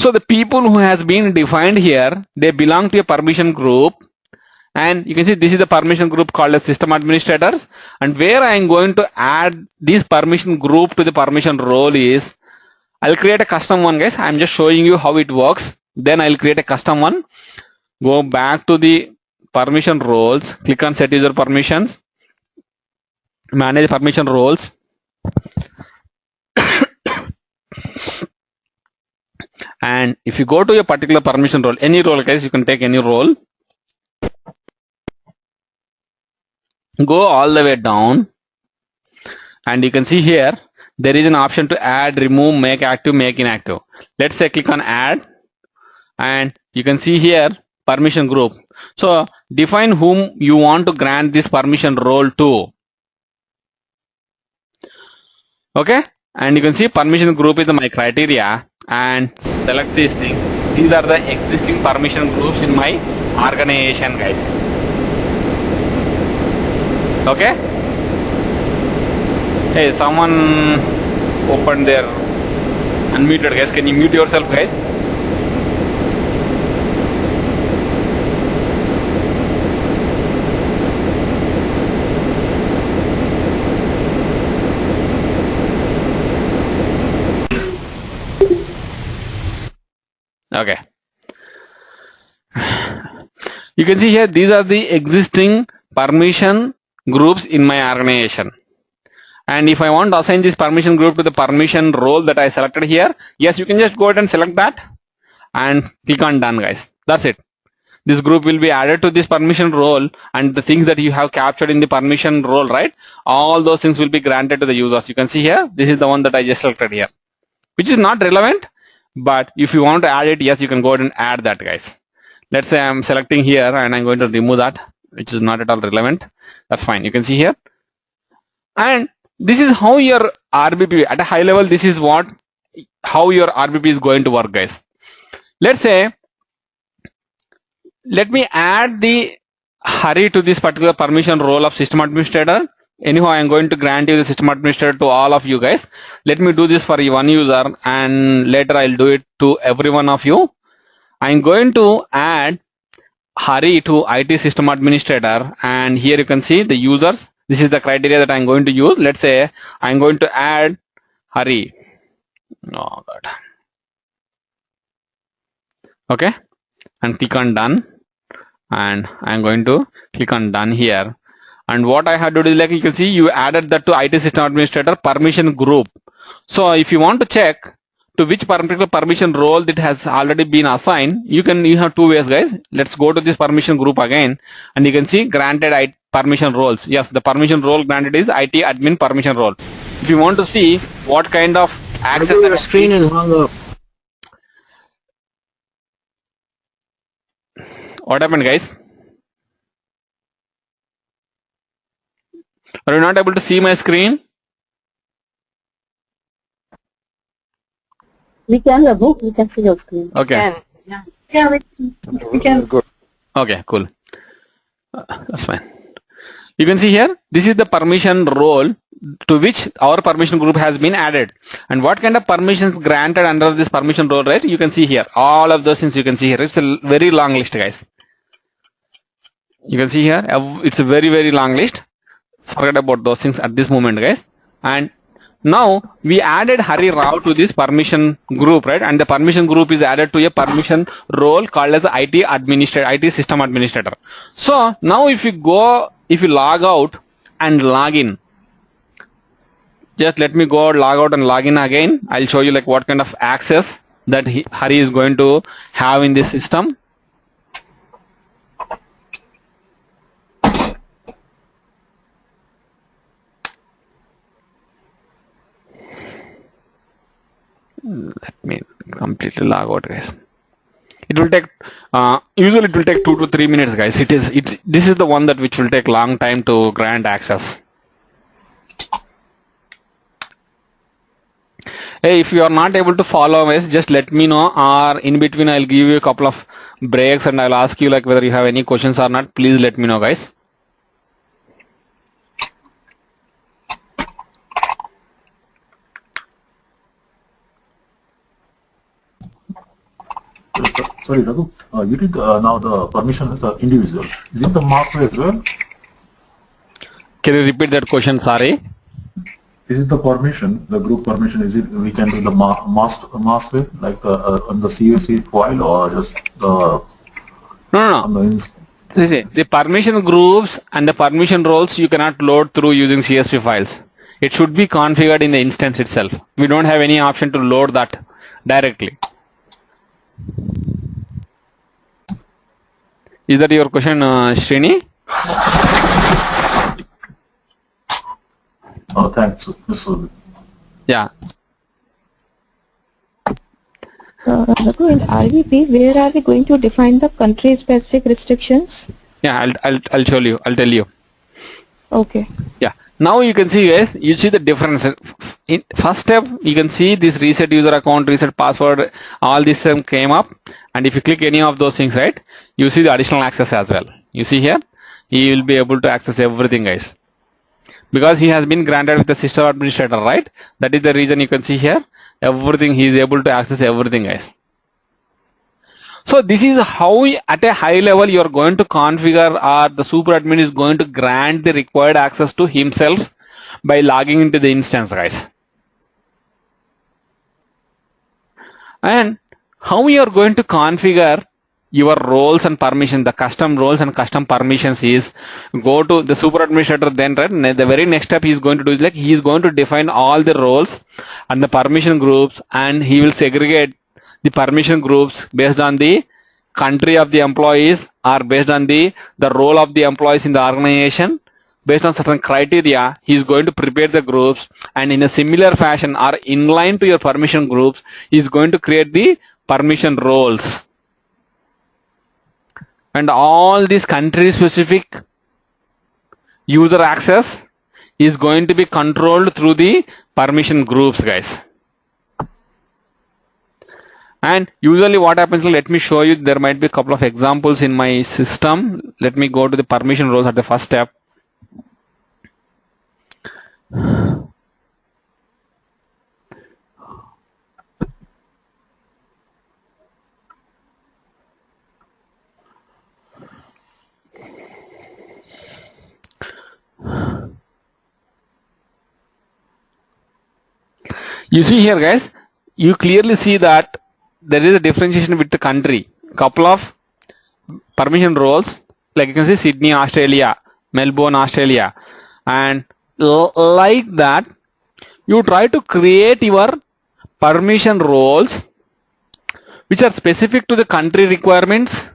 So the people who has been defined here, they belong to a permission group, and you can see this is the permission group called as system administrators, and where I am going to add this permission group to the permission role is, I'll create a custom one, guys. I'm just showing you how it works. Then I'll create a custom one. Go back to the permission roles, click on set user permissions, manage permission roles. And if you go to a particular permission role, any role, guys, you can take any role. Go all the way down, and you can see here there is an option to add, remove, make active, make inactive. Let's say click on add, and you can see here permission group. So define whom you want to grant this permission role to. Okay, and you can see permission group is my criteria, and select these things. These are the existing permission groups in my organization, guys. Okay. Hey, someone opened their unmuted, guys. Can you mute yourself, guys? Okay. You can see here these are the existing permission groups in my organization. And if I want to assign this permission group to the permission role that I selected here, yes, you can just go ahead and select that and click on done, guys. That's it. This group will be added to this permission role, and the things that you have captured in the permission role, right? All those things will be granted to the users. You can see here, this is the one that I just selected here, which is not relevant, but if you want to add it, yes, you can go ahead and add that, guys. Let's say I'm selecting here and I'm going to remove that, which is not at all relevant. That's fine. You can see here. And this is how your RBP at a high level, this is how your RBP is going to work, guys. Let's say, let me add the Hari to this particular permission role of system administrator. Anyhow, I am going to grant you the system administrator to all of you guys. Let me do this for one user, and later I'll do it to every one of you. I'm going to add Hari to IT system administrator, and here you can see the users. This is the criteria that I'm going to use. Let's say I'm going to add Hari. Oh God. Okay, and click on done, and I'm going to click on done here. And what I had to do is, like you can see, you added that to IT system administrator permission group. So if you want to check to which particular permission role that has already been assigned, you have two ways, guys. Let's go to this permission group again, and you can see granted permission roles. Yes, the permission role granted is IT admin permission role. If you want to see what kind of access, your screen is hung up. What happened, guys? Are you not able to see my screen? We can, Raghu. We can see your screen. Okay. Yeah, we can. Good. Okay, cool. That's fine. You can see here, this is the permission role to which our permission group has been added. And what kind of permissions granted under this permission role, right? You can see here. All of those things you can see here. It's a very long list, guys. You can see here, it's a very, very long list. Forget about those things at this moment, guys. And now we added Hari Rao to this permission group, right? And the permission group is added to a permission role called as IT administrator, IT system administrator. So now if you log out and log in, just let me go log out and log in again. I'll show you like what kind of access that Hari is going to have in this system. Let me completely log out, guys. It will take usually it will take 2 to 3 minutes, guys. This is the one that which will take long time to grant access. Hey, if you are not able to follow us, just let me know, or in between I'll give you a couple of breaks and I'll ask you like whether you have any questions or not. Please let me know, guys. Sorry, Raghu. You did now the permission is the individual. Is it the master as well? Can you repeat that question? Sorry. Is it the permission, the group permission? Is it we can do the master like the on the CSV file or just the No. The permission groups and the permission roles you cannot load through using CSV files. It should be configured in the instance itself. We don't have any option to load that directly. Is that your question, Srini? Oh, thanks, Mr. Yeah. Raghu, in RVP, where are we going to define the country-specific restrictions? Yeah, I'll tell you. Okay. Yeah. Now you can see, guys, you see the difference. In first step, you can see this reset user account, reset password, all this came up. And if you click any of those things, right, you see the additional access as well. You see here, he will be able to access everything, guys. Because he has been granted with the system administrator, right? That is the reason you can see here, everything, he is able to access everything, guys. So this is how at a high level you are going to configure, or the super admin is going to grant the required access to himself by logging into the instance, guys. And how we are going to configure your roles and permissions, the custom roles and custom permissions is go to the super administrator, then right, the very next step he is going to do is like he is going to define all the roles and the permission groups, and he will segregate the permission groups based on the country of the employees or based on the role of the employees in the organization. Based on certain criteria, he is going to prepare the groups, and in a similar fashion or inline to your permission groups, he is going to create the permission roles. And all these country specific user access is going to be controlled through the permission groups, guys. And usually what happens, let me show you, there might be a couple of examples in my system. Let me go to the permission roles at the first step. You see here, guys, you clearly see that there is a differentiation with the country. Couple of permission roles, like you can see Sydney, Australia, Melbourne, Australia, and like that, you try to create your permission roles which are specific to the country requirements,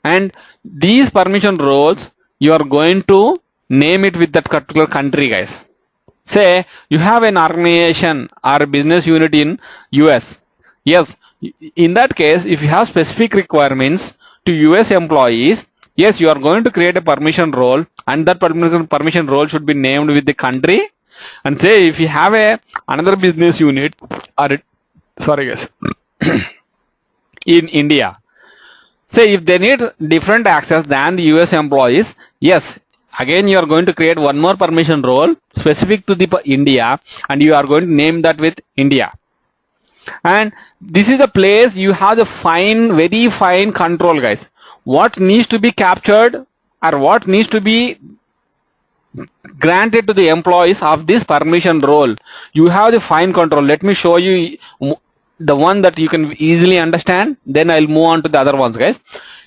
and these permission roles you are going to name it with that particular country, guys. Say you have an organization or a business unit in US. Yes, in that case, if you have specific requirements to US employees, yes, you are going to create a permission role, and that permission role should be named with the country. And say if you have another business unit, or sorry guys, in India, say if they need different access than the US employees, yes, again you are going to create one more permission role specific to the India, and you are going to name that with India. And this is the place you have the very fine control, guys. What needs to be captured or what needs to be granted to the employees of this permission role, you have the fine control. Let me show you the one that you can easily understand, then I'll move on to the other ones, guys.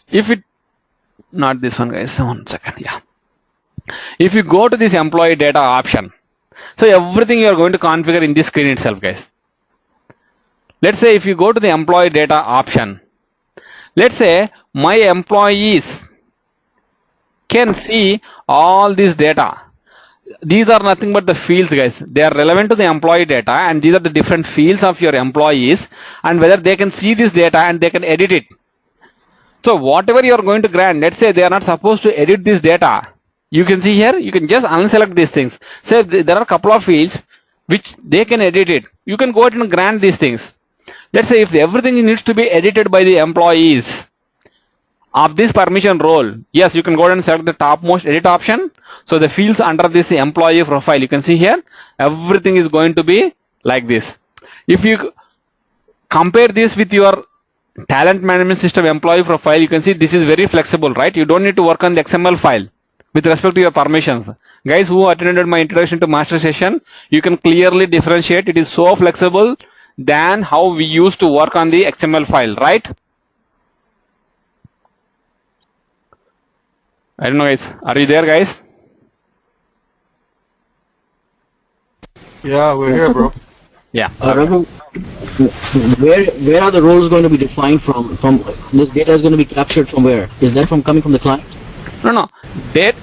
If it, not this one, guys, 1 second, yeah. If you go to this employee data option, so everything you are going to configure in this screen itself, guys. Let's say if you go to the employee data option, let's say my employees can see all this data. These are nothing but the fields, guys. They are relevant to the employee data, and these are the different fields of your employees, and whether they can see this data and they can edit it. So whatever you are going to grant, let's say they are not supposed to edit this data. You can see here, you can just unselect these things. Say there are a couple of fields which they can edit it. You can go ahead and grant these things. Let's say if everything needs to be edited by the employees of this permission role, yes, you can go ahead and select the topmost edit option. So the fields under this employee profile, you can see here, everything is going to be like this. If you compare this with your talent management system employee profile, you can see this is very flexible, right? You don't need to work on the XML file with respect to your permissions. Guys who attended my introduction to master session, you can clearly differentiate. It is so flexible than how we used to work on the XML file, right? I don't know, guys. Are you there, guys? Yeah, we're here, bro. Yeah. Raghu, where are the roles going to be defined from? From this data is going to be captured from where? Is that from coming from the client? No.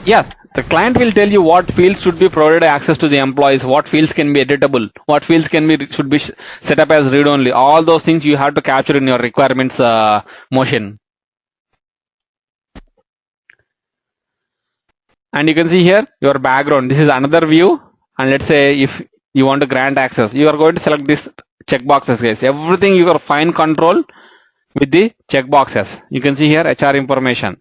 Yeah. The client will tell you what fields should be provided access to the employees, what fields can be editable, what fields should be set up as read only. All those things you have to capture in your requirements motion. And you can see here your background. This is another view. And let's say if you want to grant access, you are going to select this checkboxes, guys. Everything you are fine control with the checkboxes. You can see here HR information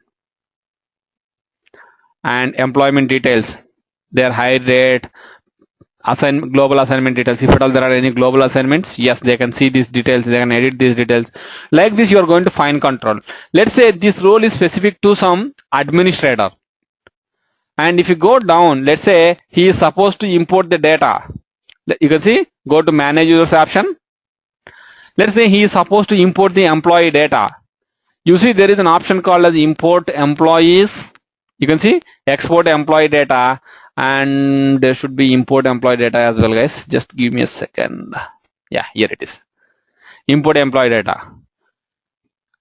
and employment details, their hire rate, global assignment details. If at all there are any global assignments, yes, they can see these details, they can edit these details. Like this, you are going to fine control. Let's say this role is specific to some administrator. And if you go down, let's say he is supposed to import the data. You can see, go to manage users option. Let's say he is supposed to import the employee data. You see there is an option called as import employees. You can see export employee data, and there should be import employee data as well, guys. Just give me a second. Yeah, here it is. Import employee data.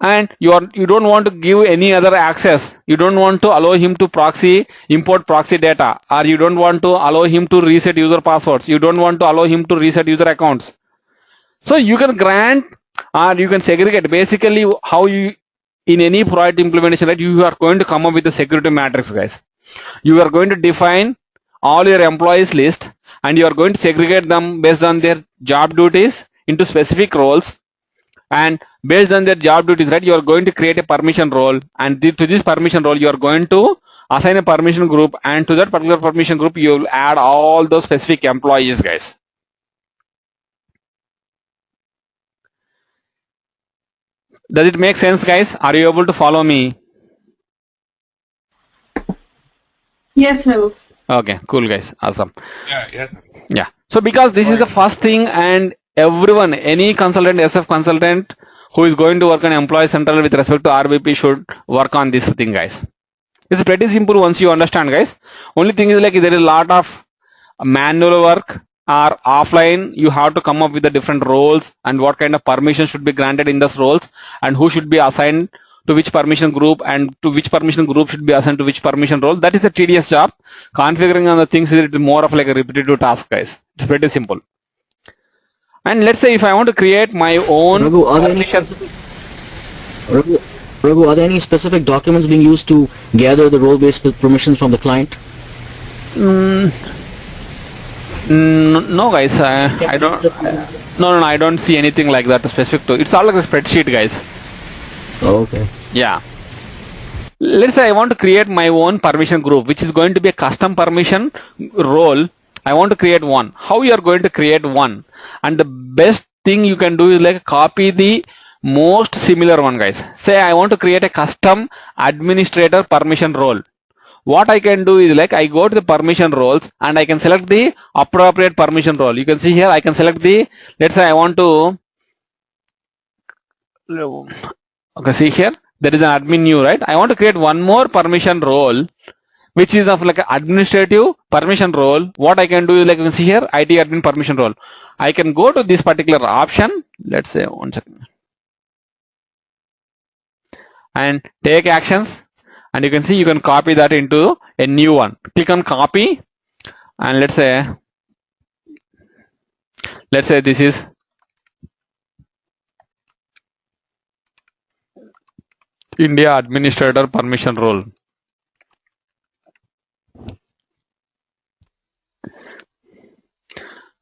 And you don't want to give any other access. You don't want to allow him to import proxy data, or you don't want to allow him to reset user passwords. You don't want to allow him to reset user accounts. So you can grant or you can segregate. Basically, how you in any project implementation, right, you are going to come up with a security matrix, guys. You are going to define all your employees list, and you are going to segregate them based on their job duties into specific roles. And based on their job duties, right, you are going to create a permission role, and to this permission role you are going to assign a permission group, and to that particular permission group you will add all those specific employees, guys. Does it make sense, guys? Are you able to follow me? Yes, Raghu. Okay, cool, guys. Awesome. Yeah. Yeah. So because this is the first thing, and everyone, any consultant, SF consultant who is going to work on Employee Central with respect to RVP should work on this thing, guys. It's pretty simple once you understand, guys. Only thing is like there is a lot of manual work, or offline you have to come up with the different roles and what kind of permission should be granted in those roles, and who should be assigned to which permission group, and to which permission group should be assigned to which permission role. That is a tedious job. Configuring on the things is more of like a repetitive task, guys. It's pretty simple. And let's say if I want to create my own Raghu, are there any specific documents being used to gather the role-based permissions from the client? No, guys. I don't. No, I don't see anything like that specific to. It's all like a spreadsheet, guys. Oh, okay. Yeah. Let's say I want to create my own permission group, which is going to be a custom permission role. I want to create one. How you are going to create one? And the best thing you can do is like copy the most similar one, guys. Say I want to create a custom administrator permission role. What I can do is like I go to the permission roles and I can select the appropriate permission role. You can see here I can select the, let's say I want to, okay, see here there is an admin new, right? I want to create one more permission role which is of like an administrative permission role. What I can do is like you can see here IT admin permission role. I can go to this particular option, let's say 1 second, and take actions, and you can see you can copy that into a new one. Click on copy, and let's say this is India administrator permission role.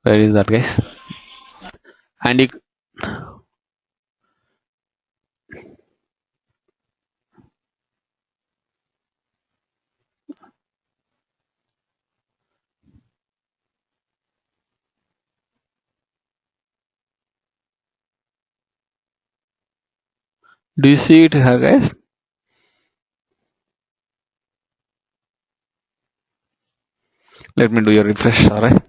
Where is that, guys? And you, Do you see it here, guys? Let me do a refresh. Alright.